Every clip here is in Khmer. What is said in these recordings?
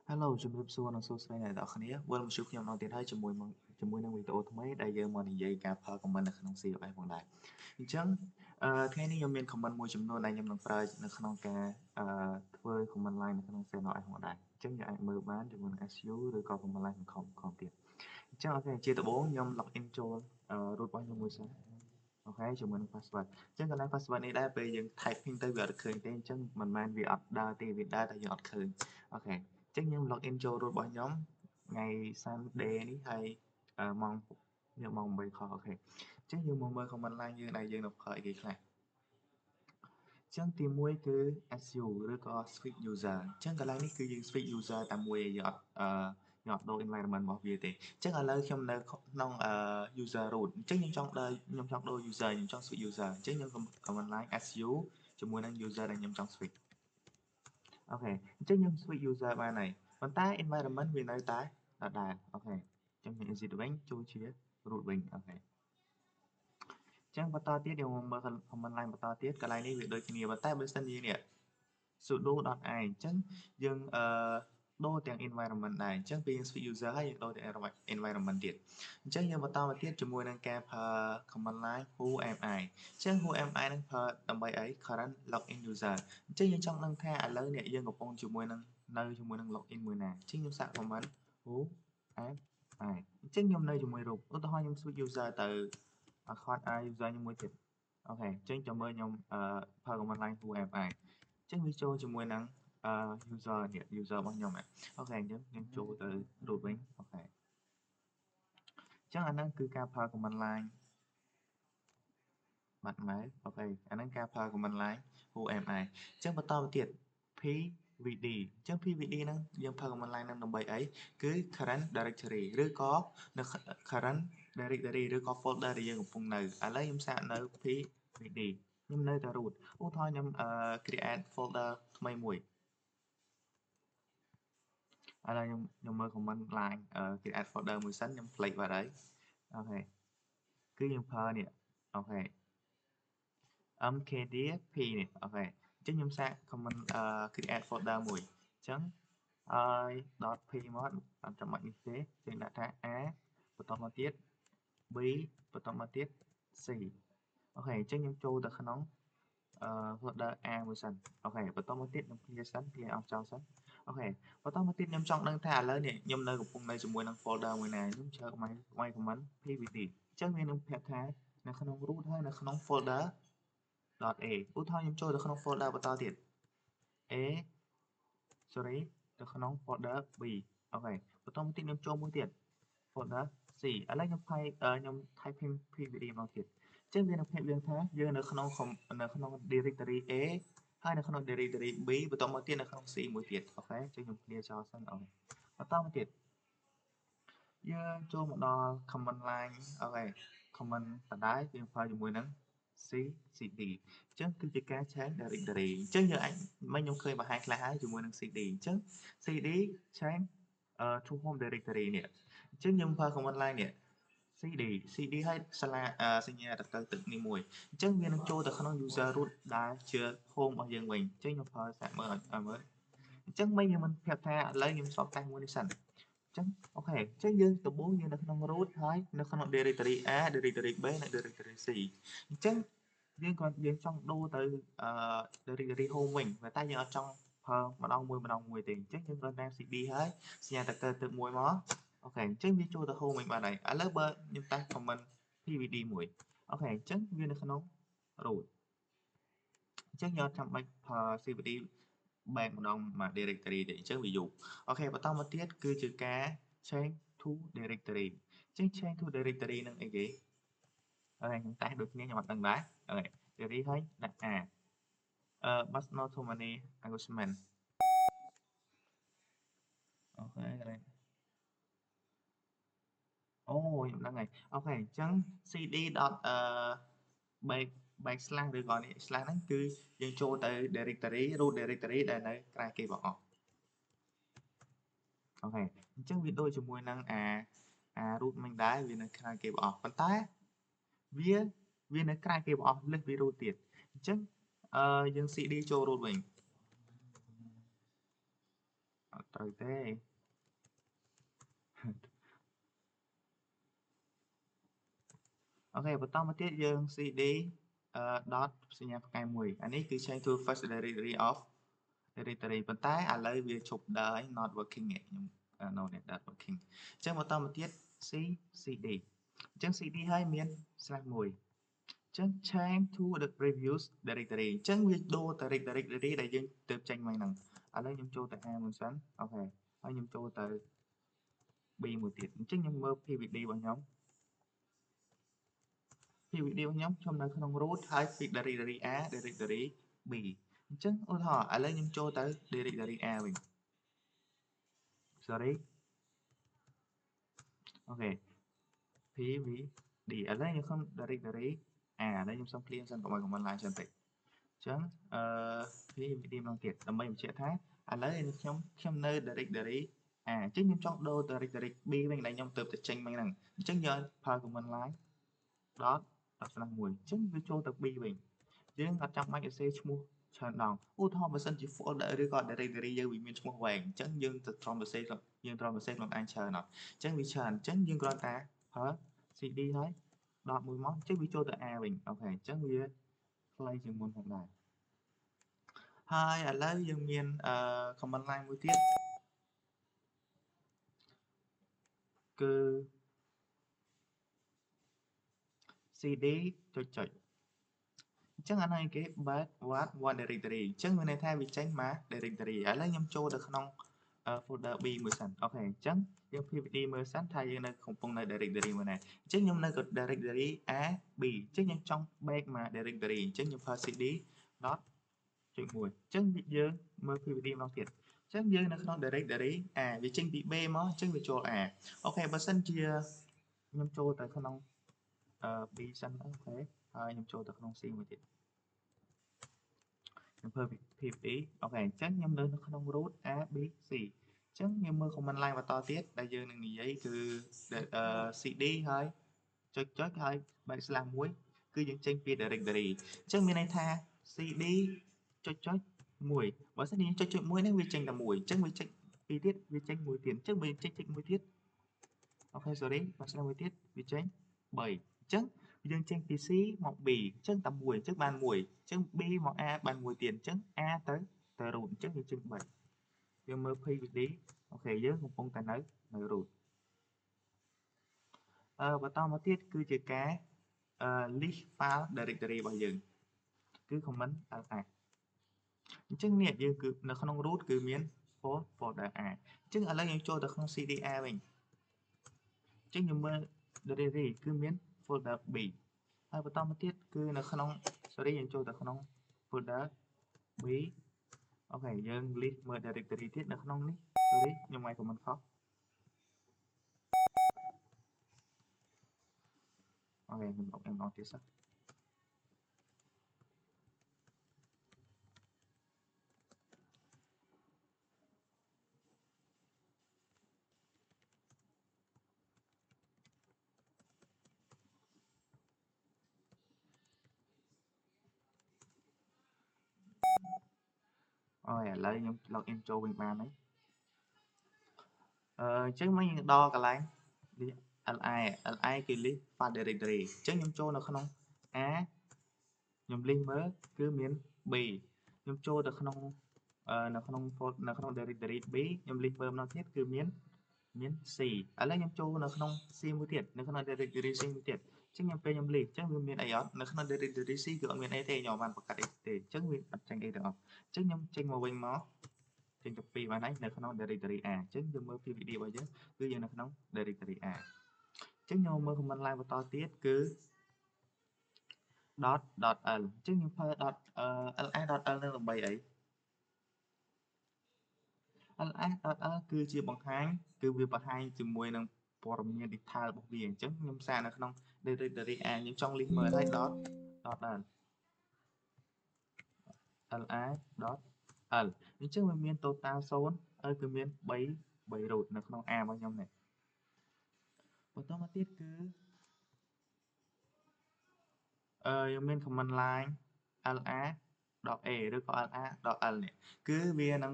Hello ជំរាបសួរនិងសួស្តីអ្នកទាំងអស់គ្នាវិលមកជួបខ្ញុំម្ដងទៀតហើយជាមួយនឹងវីដេអូថ្មីដែលយើងមកនិយាយការប្រើ comment នៅក្នុង CLS ផងដែរអញ្ចឹងថ្ងៃនេះខ្ញុំមាន comment មួយចំនួនដែលខ្ញុំនឹងប្រើនៅក្នុងការធ្វើ comment line នៅក្នុង CLS ផងដែរអញ្ចឹងយើងអាចមើលបានជាមួយនឹង SU ឬក៏ comment line ខំទៀតអញ្ចឹងអូខេជាដំបូងខ្ញុំ login ចូល root របស់ខ្ញុំមួយសិនអូខេជាមួយនឹង password អញ្ចឹងកន្លែង password នេះដែរពេលយើង typing ទៅវាអត់ឃើញទេអញ្ចឹងមិនមែនវាអត់ដើរទេវាដើរតែយើងអត់ឃើញអូខេ អញ្ចឹងខ្ញុំ login ចូល root របស់ខ្ញុំថ្ងៃ Sunday នេះហើយម៉ោងម៉ោង8ខអូខេអញ្ចឹងយើងមកមើល comment line យើងដែលយើងនឹងប្រើអីគេខ្លះអញ្ចឹងទី1គឺ SU ឬក៏ switch user អញ្ចឹងកន្លែងនេះគឺយើង switch user តែមួយឯងយើងអត់ដូរ environment របស់វាទេអញ្ចឹងឥឡូវខ្ញុំនៅក្នុងuser root អញ្ចឹងខ្ញុំចង់ដូរ user ខ្ញុំចង់ switch user អញ្ចឹងខ្ញុំ comment line SU ជាមួយនឹង user ដែលខ្ញុំចង់ switch អូខេអញ្ចឹងខ្ញុំ switch user បានហើយប៉ុន្តែ environment វានៅតែដដែលអូខេអញ្ចឹងខ្ញុំ exit វិញចូលជា root វិញអូខេអញ្ចឹងបន្តទៀតយើងមកមើល command line បន្តទៀតកន្លែងនេះវាដូចគ្នាប៉ុន្តែបើសិនជានេះ sudo.i អញ្ចឹងយើងដូរទាំង environment ដែរអញ្ចឹងពេលយើង switch user ហើយយើងដូរទាំង environment ទៀតអញ្ចឹងយើងបន្តមកទៀតជាមួយនឹងការប្រើ command line who am I អញ្ចឹង who am I នឹងប្រើដើម្បីអី current login user អញ្ចឹងយើងចង់ដឹងថាឥឡូវនេះយើងកំពុងជាមួយនឹងនៅជាមួយនឹង login មួយណាអញ្ចឹងខ្ញុំសាក command who am I អញ្ចឹងខ្ញុំនៅជាមួយរូបឧទាហរណ៍ខ្ញុំ switch user ទៅ account user ខ្ញុំមួយទៀតអូខេអញ្ចឹងចាំមើលខ្ញុំប្រើ command line who am I អញ្ចឹងវាចូលជាមួយនឹងuser នេះ user របស់ខ្ញុំអូខេអញ្ចឹងខ្ញុំចូលទៅ root វិញអូខេអញ្ចឹងអាហ្នឹងគឺការប្រើ command line បាត់ម៉ែអូខេអាហ្នឹងការប្រើ command line who am I អញ្ចឹងបន្តមកទៀត pvd អញ្ចឹង pvd ហ្នឹងយើងប្រើ command line ហ្នឹងដើម្បីអីគឺ current directory ឬក៏នៅ current directory ឬក៏ folder ដែលយើងកំពុងនៅឥឡូវខ្ញុំសាកនៅ pvd ខ្ញុំនៅតែ root ឧទាហរណ៍ខ្ញុំcreate folder ថ្មីមួយឥឡូវខ្ញុំមើល comment line create folder មួយសិនខ្ញុំ click បាត់ហើយអូខេគឺយើងប្រើនេះអូខេ mkdp នេះអូខេអញ្ចឹងខ្ញុំសាក comment create folder មួយអញ្ចឹង.p មកអត់ចាំបាច់នេះទេយើងដាក់ថា a បន្តមកទៀត b បន្តមកទៀត c អូខេអញ្ចឹងខ្ញុំចូលទៅក្នុងfolder A មួយសិនអូខេបន្តមកទៀតខ្ញុំ clear សិន clear អស់ចោលសិនអូខេបន្តមកទៀតខ្ញុំចង់ដឹងថាឥឡូវនេះខ្ញុំនៅកំពុងនៅជាមួយនឹង folder មួយណាខ្ញុំចើក my command pvd អញ្ចឹងវានឹងប្រាប់ថានៅក្នុង root ហើយនៅក្នុង folder .a ឧទាហរណ៍ខ្ញុំចូលទៅក្នុង folder បន្តទៀត a sorry ទៅក្នុង folder b អូខេបន្តមកទៀតខ្ញុំចូលមួយទៀត folder C ឥឡូវខ្ញុំ typing pvd មកទៀតអញ្ចឹងវានឹងភ្ញាក់យើងថាយើងនៅក្នុង directory A ហើយនៅក្នុង directory B បន្តមកទៀតនៅក្នុង C មួយទៀតអូខេអញ្ចឹងខ្ញុំ clear ចោលសិនអូខេបន្តមកទៀតយើងចូលមកដល់ command line អូខេ command ដដែលយើងប្រើជាមួយនឹង cd អញ្ចឹងគឺជាការ change directory អញ្ចឹងយើងអាចមិនខ្ញុំឃើញបង្ហាញខ្លះហើយជាមួយនឹង cd អញ្ចឹង cd change to home directory នេះអញ្ចឹងខ្ញុំប្រើ command line នេះ cd ហើយសញ្ញាតទៅទឹកនេះមួយអញ្ចឹងវានឹងចូលទៅក្នុង user root ដែលជា home របស់យើងវិញអញ្ចឹងខ្ញុំប្រើសាកមើលឲ្យមើលអញ្ចឹងមិនយើងមិនប្រាប់ថាឥឡូវខ្ញុំសបតែមួយនេះសិនអញ្ចឹងអូខេអញ្ចឹងយើងដំបូងយើងនៅក្នុង root ហើយនៅក្នុង directory A directory B និង directory C អញ្ចឹងយើងចង់ដូរទៅdirectory home វិញតែយើងអត់ចង់ប្រើម្ដងមួយទេអញ្ចឹងយើងត្រូវតាម cd ហើយសញ្ញាតទឹកមួយមកអូខេអញ្ចឹងវាចូលទៅ home វិញបានហើយឥឡូវបើខ្ញុំតាស់ comment pvd មួយអូខេអញ្ចឹងវានៅក្នុង root អញ្ចឹងយើងអត់ចាំបាច់ប្រើ cd back ម្ដងមក directory ទេអញ្ចឹងវាយូរអូខេបន្តមកទៀតគឺជាការ change to directory អញ្ចឹង change to directory នឹងអីគេអូខេខ្ញុំតាស់ដូចគ្នាខ្ញុំអត់ដឹងដែរអូខេ directory ហើយដាក់ a but not too many argument អូខេកន្លែងអូខ្ញុំដឹងហើយអូខេអញ្ចឹង cd. back backslash ឬក៏នេះ slash ហ្នឹងគឺយើងចូលទៅ directory root directory ដែលនៅក្រៅគេបង្អស់អូខេអញ្ចឹងវាដូចជាមួយនឹងroot មិញដែរវានៅក្រៅគេបង្អស់ប៉ុន្តែវានៅក្រៅគេបង្អស់លើសពី root ទៀតអញ្ចឹងយើង cd ចូល root វិញ ត្រូវទេអូខេបន្តមកទៀតយើង cd dot សញ្ញាផ្កាយមួយអានេះគឺ change to first directory of directory ប៉ុន្តែឥឡូវវាឈប់ដើរ not working ខ្ញុំ no not working អញ្ចឹងបន្តមកទៀត cd អញ្ចឹង cd ហើយមាន slash 1អញ្ចឹង change to the previous directory អញ្ចឹងវាដូរទៅ directory ដែលយើងទៅចេញមកហ្នឹងឥឡូវខ្ញុំចូលទៅ A មួយសិនអូខេហើយខ្ញុំចូលទៅ B មួយទៀតអញ្ចឹងខ្ញុំមើល PVD របស់ខ្ញុំ PVD របស់ខ្ញុំនៅក្នុង root ហើយ ពី directory A directory B អញ្ចឹងឧទាហរណ៍ឥឡូវខ្ញុំចូលទៅ directory A វិញ sorry អូខេ PVD ឥឡូវខ្ញុំក្នុង directory A ឥឡូវខ្ញុំសុំ clear សិនកុំឲ្យ command line សិនតិចអញ្ចឹងPVD ម្ដងទៀតដើម្បីបញ្ជាក់ថាឥឡូវខ្ញុំនៅ directory A អញ្ចឹងខ្ញុំចង់ដូរ directory B វិញដែលខ្ញុំទៅចេញមកហ្នឹងអញ្ចឹងយើងប្រើ command line dot 1 អញ្ចឹងវាចូលទៅ B វិញយើងអត់ចាំបាច់សរសេរឈ្មោះច្រើនដងឧទាហរណ៍បើសិនជា folder ឬក៏ directory យើងវាមានឈ្មោះវែងអញ្ចឹងយើងទៅត្រង់សរសេរយើងត្រង់សរសេរខ្លួនឯងច្រើនអត់អញ្ចឹងវាច្រើនអញ្ចឹងយើងគ្រាន់តែប្រើ cd ហើយ dot មួយមកអញ្ចឹងវាចូលទៅ A វិញអូខេអញ្ចឹងវាខ្លីជាងមុនផងដែរហើយឥឡូវយើងមាន command line មួយទៀតគឺ cd ចុចអញ្ចឹងអានេះគេ backward one directory អញ្ចឹងមានន័យថាវាចេញមក directory ឥឡូវខ្ញុំចូលទៅក្នុង folder B មួយសិនអូខេអញ្ចឹងយើង PVD មើលសិនថាយើងនៅកំពុងនៅ directory មួយណាអញ្ចឹងខ្ញុំនៅ directory A B អញ្ចឹងខ្ញុំចង់ back មក directory អញ្ចឹងខ្ញុំប្រើ cd dot ចុច1អញ្ចឹងយើងមើល PVD ម្ដងទៀតអញ្ចឹងយើងនៅក្នុង directory A វាចេញពី B មកអញ្ចឹងវាចូល A អូខេបើសិនជាខ្ញុំចូលទៅក្នុង B សិនអូខេហើយខ្ញុំចូលទៅក្នុង C មួយទៀតខ្ញុំធ្វើ PVD អូខេអញ្ចឹងខ្ញុំនៅក្នុង root A B C អញ្ចឹងខ្ញុំមើល command line បន្តទៀតដែលយើងនឹងនិយាយគឺ cd ហើយចុចហើយ backslash 1គឺយើងចេញពី directory អញ្ចឹងមានន័យថា cd ចុច1បើសិនជាយើងចុច1ហ្នឹងវាចេញតែ1អញ្ចឹងវាចេញពីរទៀតវាចេញមួយទៀតអញ្ចឹងវាចេញមួយទៀតអូខេ sorry backslash មួយទៀតវាចេញ3អញ្ចឹងយើងចេញពី C មក B អញ្ចឹងតែ1អញ្ចឹងបាន1អញ្ចឹង B មក A បាន1ទៀតអញ្ចឹង A ទៅ root អញ្ចឹងវាចេញ3យើងមើល PVD អូខេយើងកំពុងតែនៅ root បន្តមកទៀតគឺជាការ list file directory របស់យើងគឺ command ls អញ្ចឹងនេះយើងគឺនៅក្នុង root គឺមាន folder A អញ្ចឹងឥឡូវយើងចូលទៅក្នុង cda វិញអញ្ចឹងយើងមើល directory គឺមាន folder B ហើយបន្តមកទៀតគឺនៅក្នុង sorry យើងចូលទៅក្នុង folder B អូខេយើង list មើល directory ទៀតនៅក្នុងនេះ sorry ខ្ញុំឲ្យ comment ខុសអូខេខ្ញុំអត់ទៀតសោះអូយឥឡូវខ្ញុំ login ចូលវិញបានហើយអញ្ចឹងមកយើងដល់កន្លែង liគឺ list file directory អញ្ចឹងខ្ញុំចូលនៅក្នុង A ខ្ញុំ list មើលគឺមាន B ខ្ញុំចូលទៅក្នុងនៅក្នុង directory B ខ្ញុំ list មើលម្ដងទៀតគឺមាន C ឥឡូវខ្ញុំចូលនៅក្នុង C មួយទៀតនៅក្នុង directory C មួយទៀតអញ្ចឹងខ្ញុំពេលខ្ញុំ list អញ្ចឹងវាមានអីអត់នៅក្នុង directory C គឺអត់មានអីទេខ្ញុំបានបង្កើតអីទេអញ្ចឹងវាអត់ចេញអីទាំងអស់អញ្ចឹងខ្ញុំចេញមកវិញមកចេញទៅ2បានហើយនៅក្នុង directory A អញ្ចឹងយើងមើល PVD របស់យើងគឺយើងនៅក្នុង directory A អញ្ចឹងខ្ញុំមើល command line បន្តទៀតគឺ dot l អញ្ចឹងខ្ញុំប្រើ dot ls dot l នឹងដើម្បីអី ls dot l គឺជាបង្ហាញគឺវាបង្ហាញជាមួយនឹងព័ត៌មាន detail របស់វាអញ្ចឹងខ្ញុំសារនៅក្នុង directory A ខ្ញុំចង់ list មើលឲ្យ dot l ls dot l អញ្ចឹងវាមាន total 0ហើយគឺមាន3 root នៅក្នុង A របស់ខ្ញុំនេះបន្តមកទៀតគឺយើងមាន command line la.a ឬក៏ la.l នេះគឺវានឹង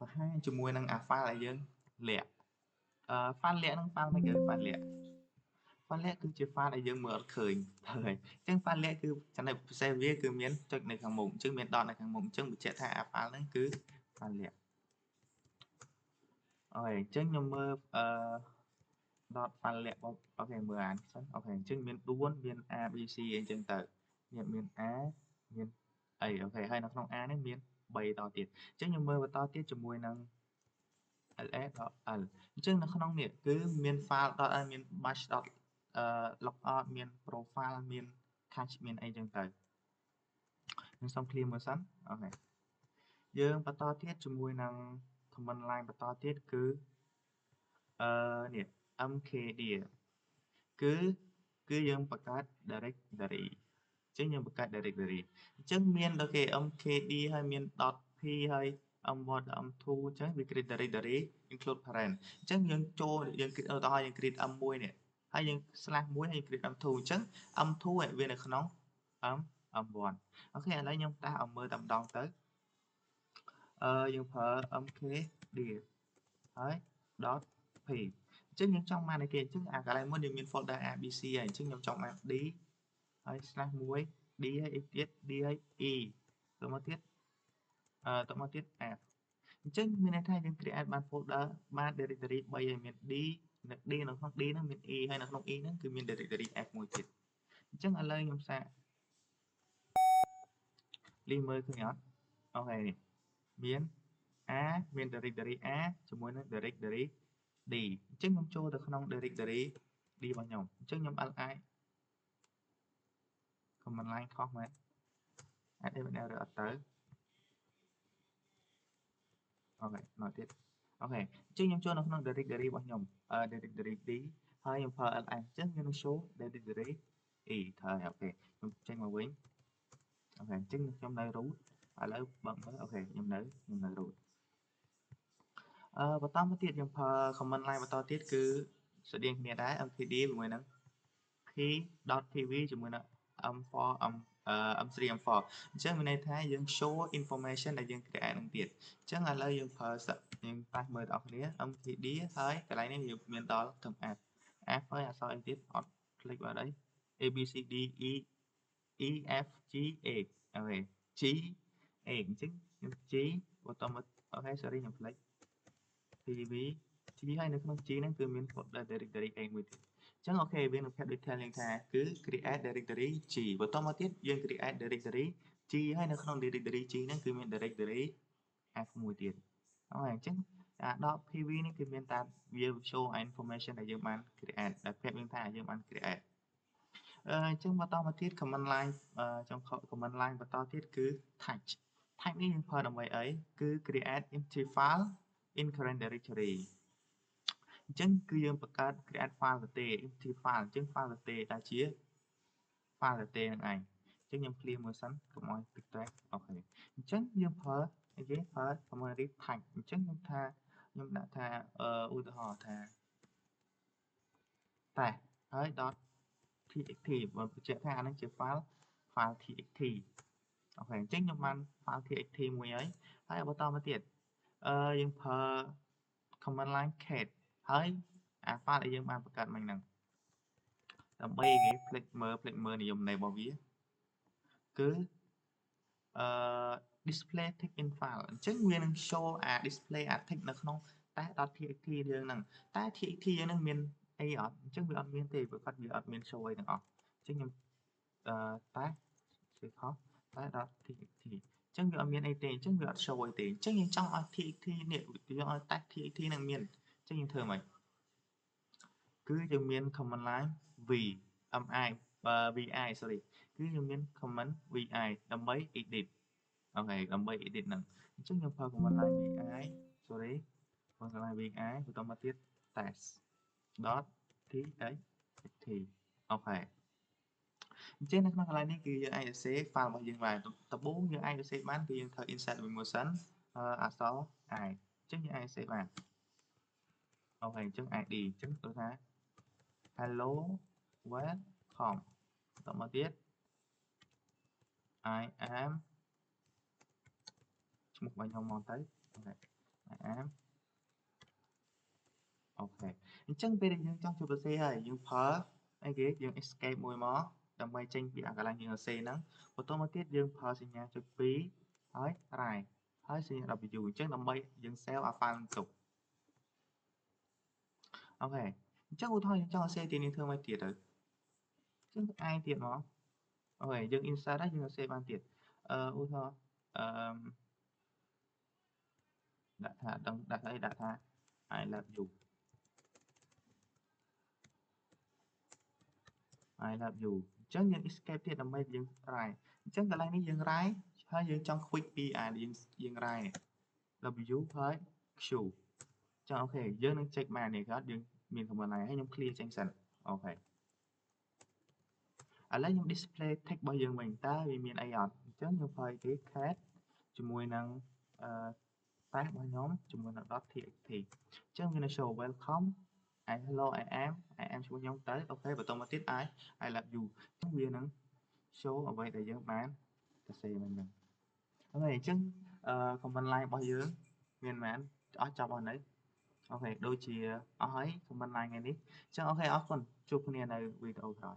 ប្រហែលជាមួយនឹងអា file ដែលយើងលាក់file លាក់ហ្នឹង file មិនគឺ file លាក់ file លាក់គឺជា file ដែលយើងមើលអត់ឃើញហើយអញ្ចឹង file លាក់គឺចំណុចពិសេសវាគឺមានចុចនៅខាងមុខអញ្ចឹងមាន dot នៅខាងមុខអញ្ចឹងបញ្ជាក់ថាអា file ហ្នឹងគឺ file លាក់អូខេអញ្ចឹងខ្ញុំមើលdot file លាក់អូខេមើលអានសិនអូខេអញ្ចឹងមាន4មាន a b c អញ្ចឹងទៅមាន a មានអីអូខេហើយនៅក្នុង a នេះមាន3តទៀតអញ្ចឹងខ្ញុំមើលបន្តទៀតជាមួយនឹង ls.l អញ្ចឹងនៅក្នុងនេះគឺមាន file .l មាន bash. logout មាន profile មាន cache មានអីចឹងទៅខ្ញុំសុំ clear មើលសិនអូខេយើងបន្តទៀតជាមួយនឹង command line បន្តទៀតគឺនេះ mkdir គឺយើងបង្កើត directory អញ្ចឹងយើងបង្កើត directory អញ្ចឹងមានដល់គេ mkd ហើយមាន .p ហើយ m1 m2 អញ្ចឹងវា create directory include parent អញ្ចឹងយើងចូលយើង create ឧទាហរណ៍យើង create m1 នេះហើយយើង /1 ហើយយើង create m2 អញ្ចឹង m2 វានៅក្នុង m1 អូខេឥឡូវខ្ញុំតាស់ឲ្យមើលតែម្ដងទៅយើងប្រើ mkdir ហើយ .p អញ្ចឹងយើងចង់បានអីគេអញ្ចឹងអាកន្លែងមុនយើងមាន folder abc ហើយអញ្ចឹងខ្ញុំចង់បាន d ហើយ /1 d ហើយអីទៀត d ហើយ e ទៅមកទៀតf អញ្ចឹងមានន័យថាយើង create បាន folder បាន directory 3ហើយមាន d នៅក្នុង d ហ្នឹងមាន e ហើយនៅក្នុង e ហ្នឹងគឺមាន directory f មួយទៀតអញ្ចឹងឥឡូវខ្ញុំសាកលីមើលឃើញអត់អូខេនេះមាន a មាន directory a ជាមួយនឹង directory d អញ្ចឹងខ្ញុំចូលទៅក្នុង directory d របស់ខ្ញុំអញ្ចឹងខ្ញុំ li command line ខុសមែន add error អត់ទៅអូខេមកទៀតអូខេអញ្ចឹងខ្ញុំចូលនៅក្នុង directory របស់ខ្ញុំdirectory d ហើយខ្ញុំប្រើ ls អញ្ចឹងខ្ញុំនឹង show directory e ហើយអូខេខ្ញុំចេញមកវិញអូខេអញ្ចឹងខ្ញុំនៅ root ឥឡូវបើកមើលអូខេខ្ញុំនៅ root បន្តមកទៀតខ្ញុំប្រើ command line បន្តទៀតគឺស្រដៀងគ្នាដែរ mkd ជាមួយនឹង p.pv ជាមួយនឹង m4 m3 m4 អញ្ចឹងមានន័យថាយើង show information ដែលយើង create នឹងទៀតអញ្ចឹងឥឡូវយើងប្រើយើងប៉ះមើលដល់គ្នា mkd ហើយកន្លែងនេះយើងមានដល់ត្រឹម f ហើយអក្សរអីទៀតអត់ click បាត់អី a b c d e e f g a អូខេ g a អញ្ចឹងខ្ញុំ g បន្តមកអូខេ sorry ខ្ញុំ click pv g ហើយនៅក្នុង g ហ្នឹងគឺមាន folder directory a មួយទៀតអញ្ចឹងអូខេវានឹង page detail យើងថាគឺ create directory g បន្តមកទៀតយើង create directory g ហើយនៅក្នុង directory g ហ្នឹងគឺមាន directory f មួយទៀតអូខេអញ្ចឹងអាដក pv នេះគឺមានតែវា show information ដែលយើងបាន create ដែលប្រាប់យើងថាយើងបាន create អញ្ចឹងបន្តមកទៀត command line ចុង command line បន្តទៀតគឺ touch នេះយើងប្រើដើម្បីអីគឺ create empty file in current directory អញ្ចឹងគឺយើងបង្កើត create file ទៅទេ empty file អញ្ចឹង file ទៅទេដែលជា file ទៅទេនឹងឯងអញ្ចឹងខ្ញុំ clear មើលសិនកុំឲ្យទឹកតែអូខេអញ្ចឹងយើងប្រើអីគេប្រើ command read touch អញ្ចឹងខ្ញុំដាក់ថាឧទាហរណ៍ថាតែហើយ .txt បើបញ្ជាក់ថាអានឹងជា file txt អូខេអញ្ចឹងខ្ញុំបាន file txt មួយហើយបន្តមកទៀតយើងប្រើ command line cat ហើយអា file ដែលយើងបានបង្កើតមិញហ្នឹងដើម្បីគេភ្លេចមើលនិយមន័យរបស់វាគឺdisplay text in file អញ្ចឹងវានឹង show អា display អា text នៅក្នុងតែ .txt យើងហ្នឹងតែ txt យើងហ្នឹងមានអីអត់អញ្ចឹងវាអត់មានទេព្រោះគាត់វាអត់មាន show អីទាំងអស់អញ្ចឹងខ្ញុំតែគឺខុសតែ .txt អញ្ចឹងវាអត់មានអីទេអញ្ចឹងវាអត់ show អីទេអញ្ចឹងយើងចង់ឲ្យ txt នេះយើងឲ្យតែ txt នឹងមានអញ្ចឹងយើងធ្វើម៉េចគឺយើងមាន command line vi sorry គឺយើងមាន command vi ដើម្បី edit អូខេដើម្បី edit ហ្នឹងអញ្ចឹងខ្ញុំប្រើ command line vi sorry command line vi បន្តមកទៀត test .txt អូខេអញ្ចឹងនៅក្នុងកន្លែងនេះគឺយើងអាចសរសេរ file របស់យើងបានដំបូងយើងអាចសរសេរបានគឺយើងត្រូវ insert មួយមុនសិនអក្សរ i អញ្ចឹងយើងអាចសរសេរបានអូខេអញ្ចឹង id អញ្ចឹងទៅថា hello welcome បន្តមកទៀត I am ឈ្មោះរបស់ខ្ញុំមកទៅអូខេ am អូខេអញ្ចឹងពេលដែលយើងចង់ជួបសរសេរហើយយើងប្រើអីគេយើង escape មួយមកដើម្បីចេញពីអាកន្លែងយើងសរសេរហ្នឹងបន្តមកទៀតយើងប្រើសញ្ញាចុច2ហើយ right ហើយសញ្ញា W អញ្ចឹងដើម្បីយើង save អា file នឹងទុកអូខេអញ្ចឹងឧទាហរណ៍យើងចង់សរសេរទីនេះធ្វើមកទៀតទៅអញ្ចឹង I ទៀតមកអូខេយើង insert ហើយយើងសរសេរបានទៀតឧទាហរណ៍អឺដាក់ថាដឹងដាក់អីដាក់ថា I love you I love you អញ្ចឹងយើង escape ទៀតដើម្បីយើង write អញ្ចឹងកន្លែងនេះយើង write ហើយយើងចង់ quick ពីអាយើង write W ហើយ Q ចឹងអូខេយើងនឹង check បាននេះគាត់យើងមាន command line ហើយខ្ញុំ clear ចេញសិនអូខេឥឡូវខ្ញុំ display text របស់យើងវិញតើវាមានអីអត់អញ្ចឹងខ្ញុំប្រើគេ cat ជាមួយនឹងtag របស់ខ្ញុំជាមួយនឹង .txt អញ្ចឹងវានឹង show welcome hello I am ឈ្មោះខ្ញុំទៅអូខេបន្តមកទៀត I love you អញ្ចឹងវានឹង show អ្វីដែលយើងបានសរសេរមិញហ្នឹងអូខេអញ្ចឹងcommand line របស់យើងមានមែនអស់ចប់អស់នៅអូខេដូចជាអស់ហើយ command line ថ្ងៃនេះអញ្ចឹងអូខេអរគុណជួបគ្នានៅវីដេអូក្រោយ